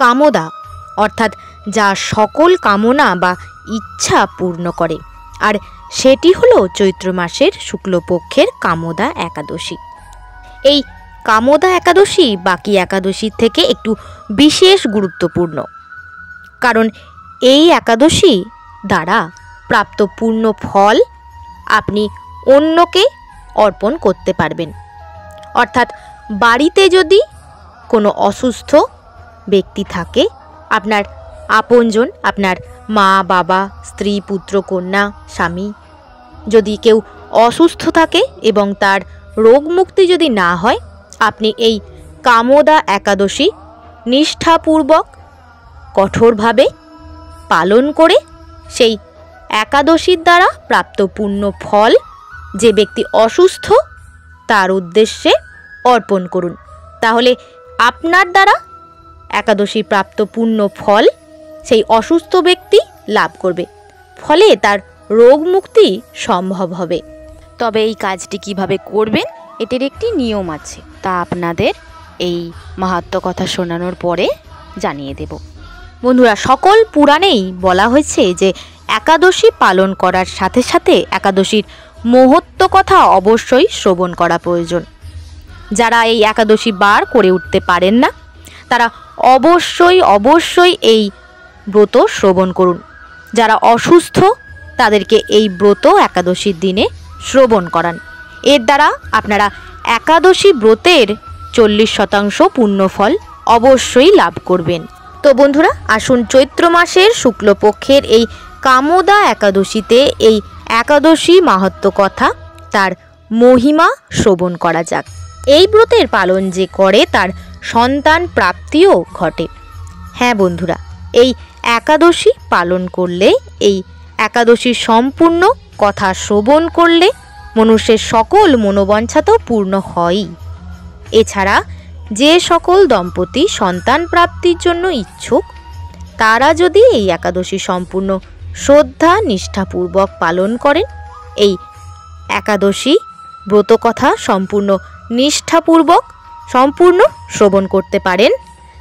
কামদা অর্থাৎ যা সকল কামনা বা ইচ্ছা পূর্ণ করে, আর সেটি হলো চৈত্র মাসের শুক্লপক্ষের কামদা একাদশী। এই কামদা একাদশী বাকি একাদশীর থেকে একটু বিশেষ গুরুত্বপূর্ণ, কারণ এই একাদশী দ্বারা প্রাপ্ত পূর্ণ ফল আপনি অন্যকে অর্পণ করতে পারবেন। অর্থাৎ বাড়িতে যদি কোনো অসুস্থ ব্যক্তি থাকে, আপনার আপনজন, আপনার মা বাবা, স্ত্রী, পুত্র, কন্যা, স্বামী, যদি কেউ অসুস্থ থাকে এবং তার রোগ মুক্তি যদি না হয়, আপনি এই কামদা একাদশী নিষ্ঠাপূর্বক কঠোরভাবে পালন করে সেই একাদশীর দ্বারা প্রাপ্ত পূর্ণ ফল যে ব্যক্তি অসুস্থ তার উদ্দেশ্যে অর্পণ করুন। তাহলে আপনার দ্বারা একাদশী প্রাপ্ত পূর্ণ ফল সেই অসুস্থ ব্যক্তি লাভ করবে, ফলে তার রোগ মুক্তি সম্ভব হবে। তবে এই কাজটি কিভাবে করবেন এটির একটি নিয়ম আছে, তা আপনাদের এই মাহাত্ম্য কথা শোনানোর পরে জানিয়ে দেব। বন্ধুরা, সকল পুরাণেই বলা হয়েছে যে একাদশী পালন করার সাথে সাথে একাদশীর মহত্ত্ব কথা অবশ্যই শ্রবণ করা প্রয়োজন। যারা এই একাদশী বার করে উঠতে পারেন না, তারা অবশ্যই এই ব্রত শ্রবণ করুন। যারা অসুস্থ তাদেরকে এই ব্রত একাদশীর দিনে শ্রবণ করান। এর দ্বারা আপনারা একাদশী ব্রতের 40% পুণ্যফল অবশ্যই লাভ করবেন। তো বন্ধুরা, আসুন চৈত্র মাসের শুক্লপক্ষের এই কামদা একাদশীতে এই একাদশী মাহাত্ম্য কথা, তার মহিমা শ্রবণ করা যাক। এই ব্রতের পালন যে করে তার সন্তান প্রাপ্তিও ঘটে। হ্যাঁ বন্ধুরা, এই একাদশী পালন করলে, এই একাদশীর সম্পূর্ণ কথা শ্রবণ করলে মনুষ্যের সকল মনোবাঞ্ছা তো পূর্ণ হয়ই। এছাড়া যে সকল দম্পতি সন্তান প্রাপ্তির জন্য ইচ্ছুক, তারা যদি এই একাদশী সম্পূর্ণ শ্রদ্ধা নিষ্ঠাপূর্বক পালন করেন, এই একাদশী ব্রতকথা সম্পূর্ণ নিষ্ঠাপূর্বক সম্পূর্ণ শ্রবণ করতে পারেন,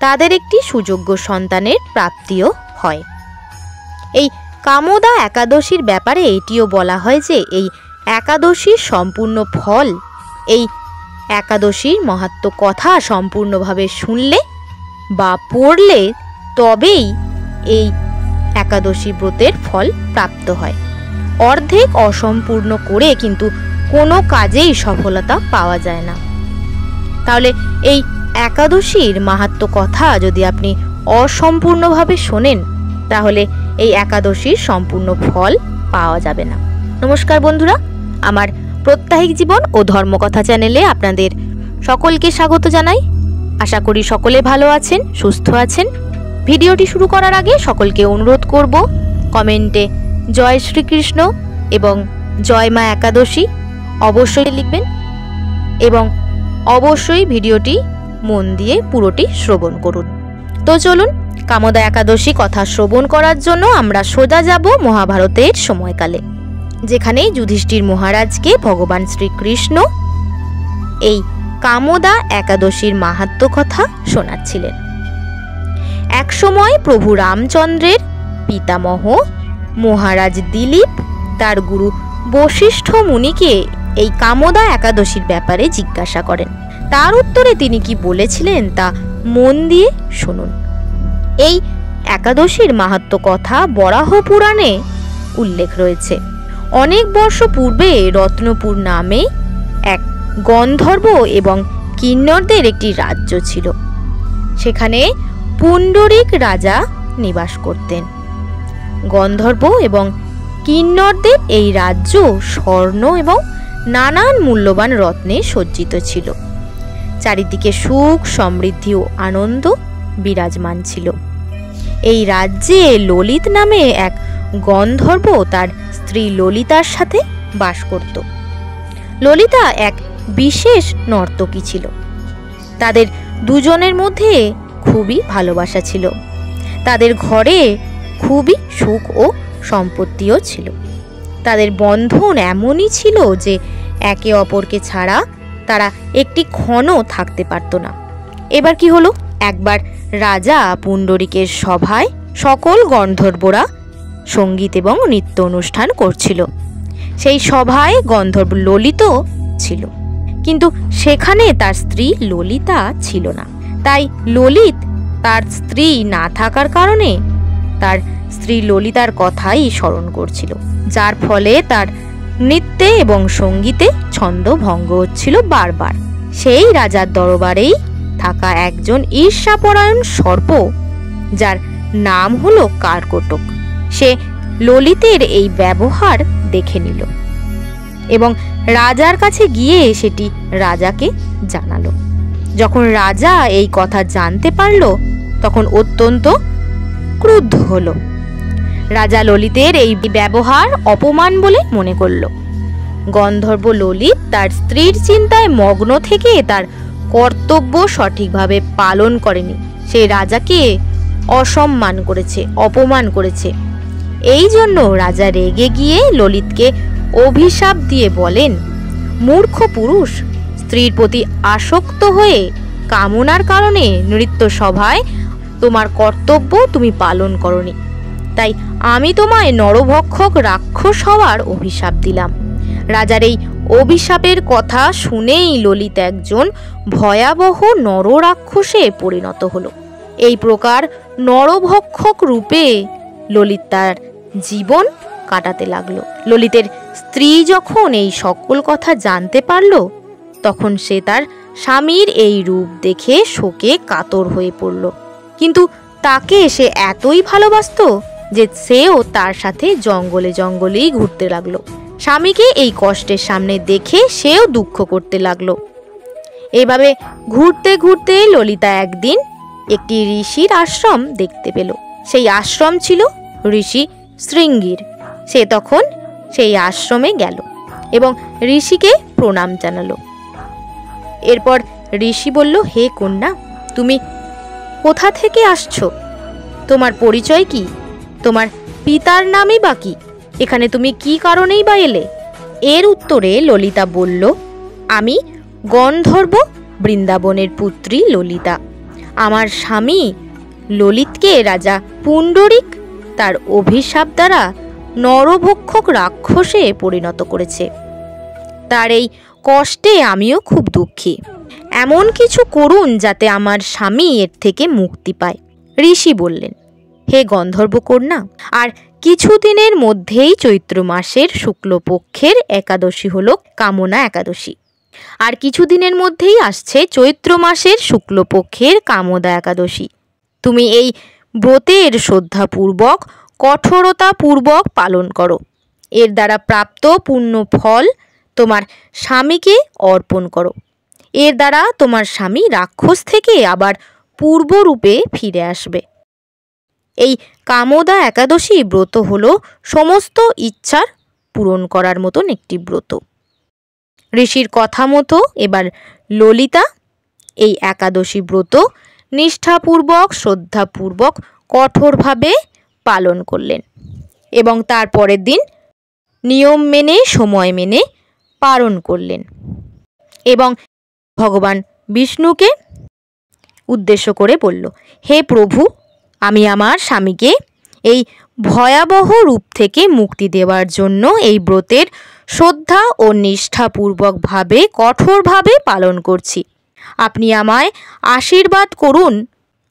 তাদের একটি সুযোগ্য সন্তানের প্রাপ্তিও হয়। এই কামদা একাদশীর ব্যাপারে এটিও বলা হয় যে এই একাদশীর সম্পূর্ণ ফল এই একাদশীর মাহাত্ম্য কথা সম্পূর্ণভাবে শুনলে বা পড়লে তবেই এই একাদশী ব্রতের ফল প্রাপ্ত হয়। অর্ধেক অসম্পূর্ণ করে কিন্তু কোনো কাজেই সফলতা পাওয়া যায় না। তাহলে এই একাদশীর মাহাত্ম্য কথা যদি আপনি অসম্পূর্ণভাবে শোনেন, তাহলে এই একাদশীর সম্পূর্ণ ফল পাওয়া যাবে না। নমস্কার বন্ধুরা, আমার প্রত্যাহিক জীবন ও ধর্মকথা চ্যানেলে আপনাদের সকলকে স্বাগত জানাই। আশা করি সকলে ভালো আছেন, সুস্থ আছেন। ভিডিওটি শুরু করার আগে সকলকে অনুরোধ করব, কমেন্টে জয় শ্রীকৃষ্ণ এবং জয় মা একাদশী অবশ্যই লিখবেন এবং অবশ্যই ভিডিওটি মন দিয়ে পুরোটি শ্রবণ করুন। তো চলুন, কামদা একাদশী কথা শ্রবণ করার জন্য আমরা সোজা যাব মহাভারতের সময়কালে, যেখানে যুধিষ্ঠির মহারাজকে ভগবান শ্রীকৃষ্ণ এই কামদা একাদশীর মাহাত্ম্য কথা শোনাচ্ছিলেন। একসময় প্রভু রামচন্দ্রের পিতামহ মহারাজ দিলীপ তার গুরু বশিষ্ঠ মুনিকে এই কামদা একাদশীর ব্যাপারে জিজ্ঞাসা করেন। তার উত্তরে তিনি কি বলেছিলেন তা মন দিয়ে শুনুন। এই একাদশীর মাহাত্ম্য কথা বরাহ পুরাণে উল্লেখ রয়েছে। অনেক বর্ষ পূর্বে রত্নপুর নামে এক গন্ধর্ব এবং কিন্নরদের একটি রাজ্য ছিল। সেখানে পুণ্ডরিক রাজা নিবাস করতেন। গন্ধর্ব এবং কিন্নরদের এই রাজ্য স্বর্ণ এবং নানান মূল্যবান রত্নে সজ্জিত ছিল। চারিদিকে সুখ, সমৃদ্ধি ও আনন্দ বিরাজমান ছিল। এই রাজ্যে ললিত নামে এক গন্ধর্ব তার স্ত্রী ললিতার সাথে বাস করত। ললিতা এক বিশেষ নর্তকী ছিল। তাদের দুজনের মধ্যে খুবই ভালোবাসা ছিল। তাদের ঘরে খুবই সুখ ও সম্পত্তিও ছিল। তাদের বন্ধন এমনই ছিল যে একে অপরকে ছাড়া তারা একটি ক্ষণও থাকতে পারত না। এবার কি হলো, একবার রাজা পুণ্ডরীকের সভায় সকল গন্ধর্বরা সঙ্গীত এবং নৃত্য অনুষ্ঠান করছিল। সেই সভায় গন্ধর্ব ললিত ছিল, কিন্তু সেখানে তার স্ত্রী ললিতা ছিল না। তাই ললিত তার স্ত্রী না থাকার কারণে তার স্ত্রী ললিতার কথাই স্মরণ করছিল, যার ফলে তার নৃত্যে এবং সঙ্গীতে ছন্দ ভঙ্গ হচ্ছিল বারবার। সেই রাজার দরবারেই থাকা একজন ঈর্ষাপরায়ণ সর্প, যার নাম হলো কার্কটক, সে ললিতের এই ব্যবহার দেখে নিল এবং রাজার কাছে গিয়ে সেটি রাজাকে জানালো। যখন রাজা এই কথা জানতে পারল তখন অত্যন্ত ক্রুদ্ধ হলো। রাজা ললিতের এই ব্যবহার অপমান বলে মনে করল। গন্ধর্ব ললিত তার স্ত্রীর চিন্তায় মগ্ন থেকে তার কর্তব্য সঠিকভাবে পালন করেনি। সে রাজাকে অসম্মান করেছে, অপমান করেছে। এই জন্য রাজা রেগে গিয়ে ললিতকে অভিশাপ দিয়ে বলেন, মূর্খ পুরুষ, স্ত্রীর প্রতি আসক্ত হয়ে কামনার কারণে নৃত্য সভায় তোমার কর্তব্য তুমি পালন করনি, তাই আমি তোমায় নরভক্ষক রাক্ষস হওয়ার অভিশাপ দিলাম। রাজার এই অভিশাপের কথা শুনেই ললিত একজন ভয়াবহ নররাক্ষসে পরিণত হলো। এই প্রকার নরভক্ষক রূপে ললিত তার জীবন কাটাতে লাগলো। ললিতের স্ত্রী যখন এই সকল কথা জানতে পারল তখন সে তার স্বামীর এই রূপ দেখে শোকে কাতর হয়ে পড়ল, কিন্তু তাকে সে এতই ভালোবাসতো যে সেও তার সাথে জঙ্গলে জঙ্গলেই ঘুরতে লাগলো। স্বামীকে এই কষ্টের সামনে দেখে সেও দুঃখ করতে লাগলো। এভাবে ঘুরতে ঘুরতে ললিতা একদিন একটি ঋষির আশ্রম দেখতে পেল। সেই আশ্রম ছিল ঋষি শৃঙ্গীর। সে তখন সেই আশ্রমে গেল এবং ঋষিকে প্রণাম জানালো। এরপর ঋষি বলল, হে কন্যা, তুমি কোথা থেকে আসছো? তোমার পরিচয় কি? তোমার পিতার নামই বা কি? এখানে তুমি কি কারণেই বা এলে? এর উত্তরে ললিতা বলল, আমি গন্ধর্ব বৃন্দাবনের পুত্রী ললিতা। আমার স্বামী ললিতকে রাজা পুণ্ডরিক তার অভিশাপ দ্বারা নরভক্ষক রাক্ষসে পরিণত করেছে। তার এই কষ্টে আমিও খুব দুঃখী। এমন কিছু করুন যাতে আমার স্বামী এর থেকে মুক্তি পায়। ঋষি বললেন, হে গন্ধর্ব কন্যা, আর কিছুদিনের মধ্যেই চৈত্র মাসের শুক্লপক্ষের একাদশী হলো কামনা একাদশী। আর কিছুদিনের মধ্যেই আসছে চৈত্র মাসের শুক্লপক্ষের কামদা একাদশী। তুমি এই ব্রতের শ্রদ্ধাপূর্বক কঠোরতাপূর্বক পালন করো। এর দ্বারা প্রাপ্ত পুণ্য ফল তোমার স্বামীকে অর্পণ করো। এর দ্বারা তোমার স্বামী রাক্ষস থেকে আবার পূর্বরূপে ফিরে আসবে। এই কামদা একাদশী ব্রত হলো সমস্ত ইচ্ছার পূরণ করার মতন একটি ব্রত। ঋষির কথা মতো এবার ললিতা এই একাদশী ব্রত নিষ্ঠাপূর্বক শ্রদ্ধাপূর্বক কঠোরভাবে পালন করলেন এবং তার পরের দিন নিয়ম মেনে সময় মেনে পালন করলেন এবং ভগবান বিষ্ণুকে উদ্দেশ্য করে বলল, হে প্রভু, আমি আমার স্বামীকে এই ভয়াবহ রূপ থেকে মুক্তি দেওয়ার জন্য এই ব্রতের শ্রদ্ধা ও নিষ্ঠাপূর্বকভাবে কঠোরভাবে পালন করছি। আপনি আমায় আশীর্বাদ করুন,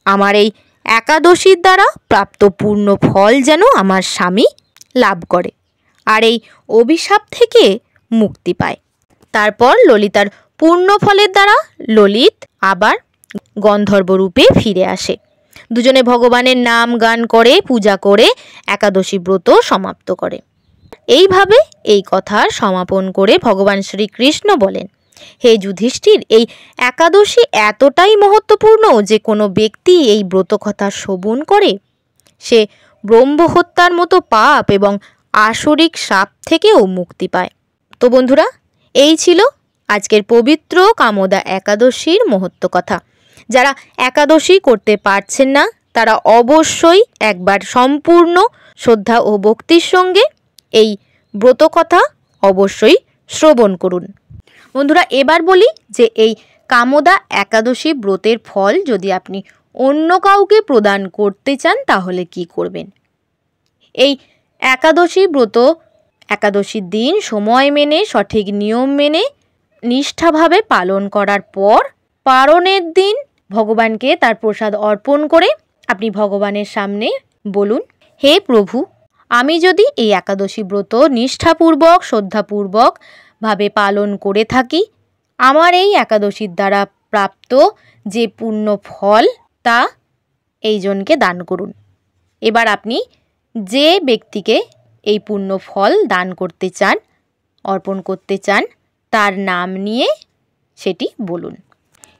আমার এই একাদশীর দ্বারা প্রাপ্ত পূর্ণ ফল যেন আমার স্বামী লাভ করে আর এই অভিশাপ থেকে মুক্তি পায়। তারপর ললিতার পূর্ণ ফলের দ্বারা ললিত আবার গন্ধর্ব রূপে ফিরে আসে। দুজনে ভগবানের নাম গান করে পূজা করে একাদশী ব্রত সমাপ্ত করে। এইভাবে এই কথার সমাপন করে ভগবান শ্রীকৃষ্ণ বলেন, হে যুধিষ্ঠির, এই একাদশী এতটাই মহত্বপূর্ণ যে কোনো ব্যক্তি এই ব্রত কথা শ্রবণ করে সে ব্রহ্মহত্যার মতো পাপ এবং আসরিক শাপ থেকেও মুক্তি পায়। তো বন্ধুরা, এই ছিল আজকের পবিত্র কামদা একাদশীর মহত্ব কথা। যারা একাদশী করতে পারছেন না তারা অবশ্যই একবার সম্পূর্ণ শ্রদ্ধা ও ভক্তির সঙ্গে এই ব্রত কথা অবশ্যই শ্রবণ করুন। বন্ধুরা, এবার বলি যে এই কামদা একাদশী ব্রতের ফল যদি আপনি অন্য কাউকে প্রদান করতে চান তাহলে কি করবেন। এই একাদশী ব্রত একাদশীর দিন সময় মেনে সঠিক নিয়ম মেনে নিষ্ঠাভাবে পালন করার পর পারণের দিন ভগবানকে তার প্রসাদ অর্পণ করে আপনি ভগবানের সামনে বলুন, হে প্রভু, আমি যদি এই একাদশী ব্রত নিষ্ঠাপূর্বক শ্রদ্ধাপূর্বক ভাবে পালন করে থাকি, আমার এই একাদশীর দ্বারা প্রাপ্ত যে পুণ্য ফল তা এই জনকে দান করুন। এবার আপনি যে ব্যক্তিকে এই পুণ্য ফল দান করতে চান, অর্পণ করতে চান, তার নাম নিয়ে সেটি বলুন।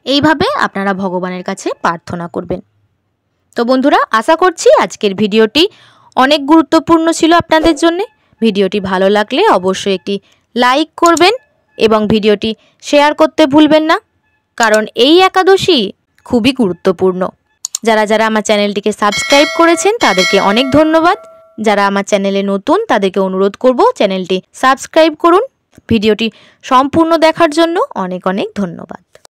এইভাবে আপনারা ভগবানের কাছে প্রার্থনা করবেন। তো বন্ধুরা, আশা করছি আজকের ভিডিওটি অনেক গুরুত্বপূর্ণ ছিল আপনাদের জন্য। ভিডিওটি ভালো লাগলে অবশ্যই একটি লাইক করবেন এবং ভিডিওটি শেয়ার করতে ভুলবেন না, কারণ এই একাদশী খুবই গুরুত্বপূর্ণ। যারা যারা আমার চ্যানেলটিকে সাবস্ক্রাইব করেছেন তাদেরকে অনেক ধন্যবাদ। যারা আমার চ্যানেলে নতুন তাদেরকে অনুরোধ করব চ্যানেলটি সাবস্ক্রাইব করুন। ভিডিওটি সম্পূর্ণ দেখার জন্য অনেক অনেক ধন্যবাদ।